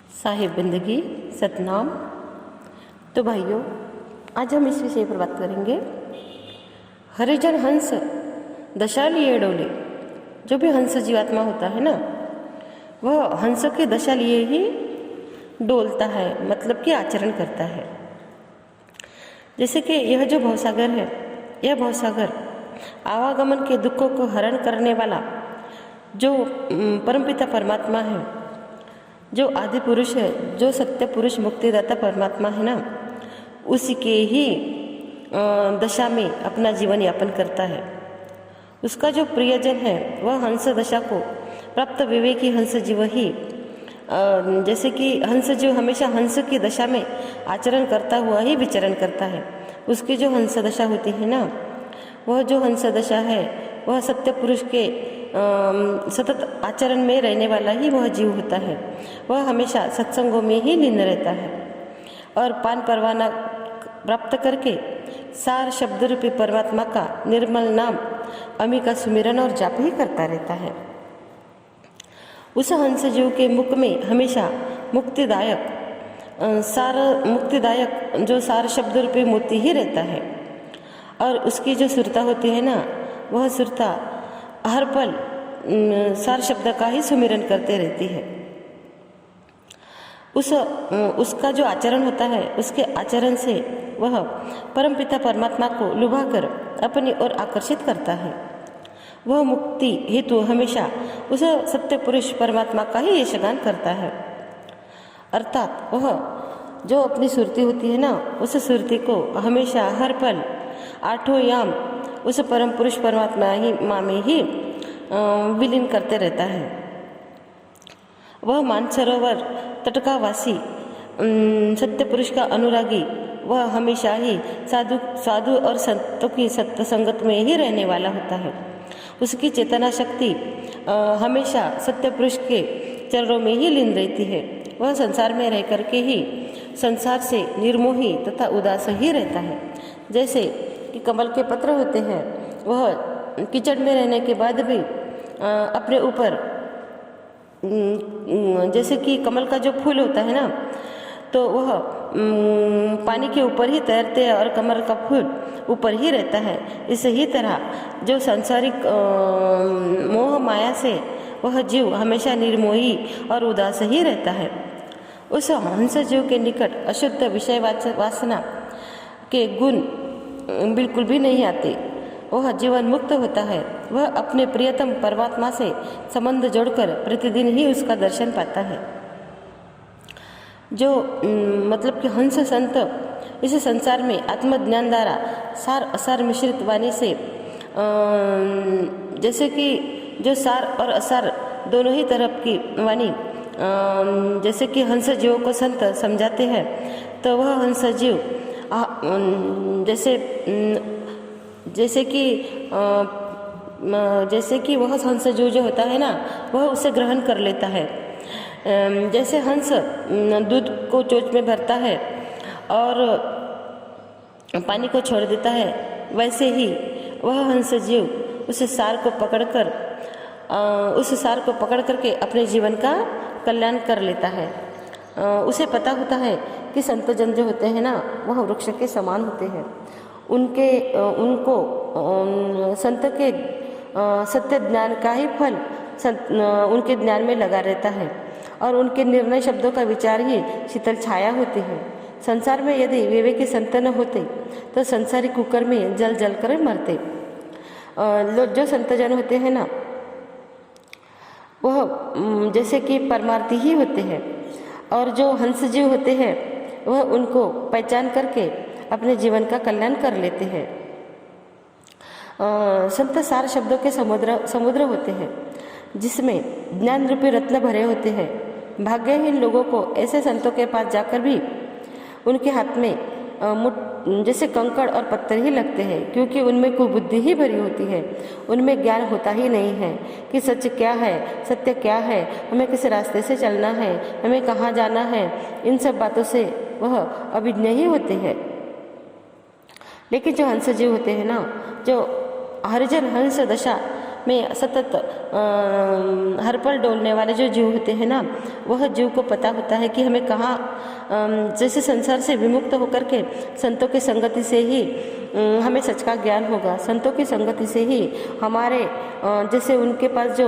साहिब बंदगी सतनाम। तो भाइयों, आज हम इस विषय पर बात करेंगे। हरिजन हंस दशा लिए डोले। जो भी हंस जीवात्मा होता है ना, वह हंस की दशा लिए ही डोलता है, मतलब कि आचरण करता है। जैसे कि यह जो भवसागर है, यह भवसागर आवागमन के दुखों को हरण करने वाला जो परमपिता परमात्मा है, जो आदि पुरुष है, जो सत्य पुरुष मुक्तिदाता परमात्मा है ना, उसी के ही दशा में अपना जीवन यापन करता है। उसका जो प्रियजन है वह हंस दशा को प्राप्त विवेकी हंस जीव ही, जैसे कि हंस जीव हमेशा हंस की दशा में आचरण करता हुआ ही विचरण करता है। उसकी जो हंस दशा होती है ना, वह जो हंस दशा है वह सत्य पुरुष के सतत आचरण में रहने वाला ही वह जीव होता है। वह हमेशा सत्संगों में ही लीन रहता है और पान परवाना प्राप्त करके सार शब्द रूपी परमात्मा का निर्मल नाम अमी का सुमिरन और जाप ही करता रहता है। उस हंस जीव के मुख में हमेशा मुक्तिदायक जो सार शब्द रूपी मोती ही रहता है। और उसकी जो सुरता होती है ना, वह सुरता हर पल सार शब्द का ही सुमिरन करते रहती है। उसका जो आचरण होता है, उसके आचरण से वह परमपिता परमात्मा को लुभाकर अपनी ओर आकर्षित करता है। वह मुक्ति हेतु हमेशा उस सत्य पुरुष परमात्मा का ही यशगान करता है। अर्थात वह जो अपनी सुरती होती है ना, उस सुरती को हमेशा हर पल आठों याम उस परम पुरुष परमात्मा ही माँ में ही विलीन करते रहता है। वह मानसरोवर तटकावासी सत्य पुरुष का अनुरागी, वह हमेशा ही साधु और संतों की सत्य संगत में ही रहने वाला होता है। उसकी चेतना शक्ति हमेशा सत्य पुरुष के चरणों में ही लीन रहती है। वह संसार में रह करके ही संसार से निर्मोही तथा उदास ही रहता है। जैसे कि कमल के पत्र होते हैं, वह कीचड़ में रहने के बाद भी अपने ऊपर, जैसे कि कमल का जो फूल होता है ना, तो वह पानी के ऊपर ही तैरते हैं और कमल का फूल ऊपर ही रहता है। इसी ही तरह जो सांसारिक मोह माया से वह जीव हमेशा निर्मोही और उदास ही रहता है। उस हंस जीव के निकट अशुद्ध विषय वासना के गुण बिल्कुल भी नहीं आते। वह जीवन मुक्त होता है। वह अपने प्रियतम परमात्मा से संबंध जोड़कर प्रतिदिन ही उसका दर्शन पाता है। जो मतलब कि हंस संत इस संसार में आत्मज्ञान द्वारा सार असार मिश्रित वाणी से, जैसे कि जो सार और असार दोनों ही तरफ की वाणी, जैसे कि हंस जीव को संत समझाते हैं, तो वह हंस जीव जैसे कि वह हंस जो होता है ना, वह उसे ग्रहण कर लेता है। जैसे हंस दूध को चोंच में भरता है और पानी को छोड़ देता है, वैसे ही वह हंस जीव उस सार को पकड़ करके अपने जीवन का कल्याण कर लेता है। उसे पता होता है कि संतजन जो होते हैं ना, वह वृक्ष के समान होते हैं। उनको संत के सत्य ज्ञान का ही फल उनके ज्ञान में लगा रहता है और उनके निर्णय शब्दों का विचार ही शीतल छाया होती है। संसार में यदि विवेकी संत न होते तो संसारी कुकर में जल जल कर मरते। जो संतजन होते हैं ना, वह जैसे कि परमार्थी ही होते हैं, और जो हंस जीव होते हैं वह उनको पहचान करके अपने जीवन का कल्याण कर लेते हैं। संत सार शब्दों के समुद्र होते हैं, जिसमें ज्ञान रूपी रत्न भरे होते हैं। भाग्यहीन लोगों को ऐसे संतों के पास जाकर भी उनके हाथ में जैसे कंकड़ और पत्थर ही लगते हैं, क्योंकि उनमें कुबुद्धि ही भरी होती है। उनमें ज्ञान होता ही नहीं है कि सच क्या है, सत्य क्या है, हमें किस रास्ते से चलना है, हमें कहाँ जाना है। इन सब बातों से वह अभिज्ञ ही होते हैं। लेकिन जो हंस जीव होते हैं ना, जो हरिजन हंस दशा में सतत हर पल डोलने वाले जो जीव होते हैं ना, वह जीव को पता होता है कि हमें कहाँ, जैसे संसार से विमुक्त होकर के संतों की संगति से ही हमें सच का ज्ञान होगा। संतों की संगति से ही हमारे जैसे उनके पास जो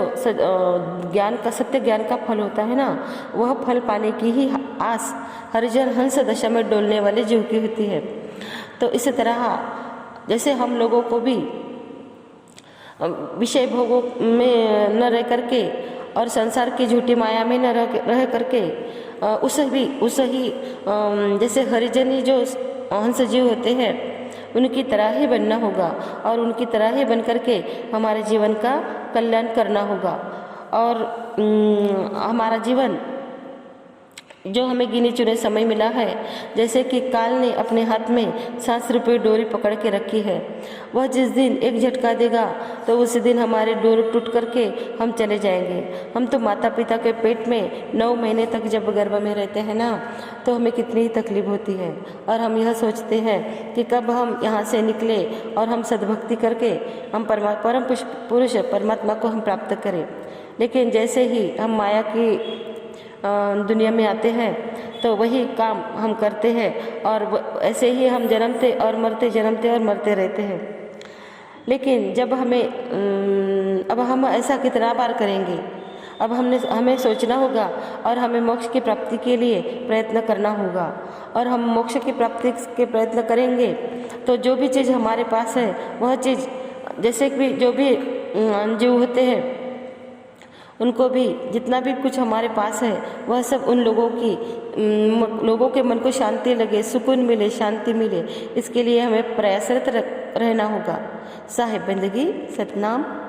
ज्ञान का, सत्य ज्ञान का फल होता है ना, वह फल पाने की ही आस हरिजन हंस दशा में डोलने वाले जीव की होती है। तो इसी तरह जैसे हम लोगों को भी विषय भोगों में न रह करके और संसार की झूठी माया में न रह करके उस ही जैसे हरिजनी जो हंस जीव होते हैं उनकी तरह ही बनना होगा और उनकी तरह ही बन करके हमारे जीवन का कल्याण करना होगा। और हमारा जीवन जो हमें गिने चुने समय मिला है, जैसे कि काल ने अपने हाथ में सांस रूपी डोरी पकड़ के रखी है, वह जिस दिन एक झटका देगा तो उस दिन हमारे डोर टूट करके हम चले जाएंगे। हम तो माता पिता के पेट में 9 महीने तक जब गर्भ में रहते हैं ना, तो हमें कितनी तकलीफ होती है और हम यह सोचते हैं कि कब हम यहाँ से निकले और हम सद्भक्ति करके हम परम पुरुष परमात्मा को हम प्राप्त करें। लेकिन जैसे ही हम माया की दुनिया में आते हैं तो वही काम हम करते हैं और ऐसे ही हम जन्मते और मरते, जन्मते और मरते रहते हैं। लेकिन जब अब हम ऐसा कितना बार करेंगे? अब हमें सोचना होगा और हमें मोक्ष की प्राप्ति के लिए प्रयत्न करना होगा। और हम मोक्ष की प्राप्ति के प्रयत्न करेंगे तो जो भी चीज़ हमारे पास है वह चीज़, जैसे कि जो भी जीव होते हैं उनको भी जितना भी कुछ हमारे पास है वह सब उन लोगों के मन को शांति लगे, सुकून मिले, शांति मिले, इसके लिए हमें प्रयासरत रहना होगा। साहिब बंदगी सतनाम।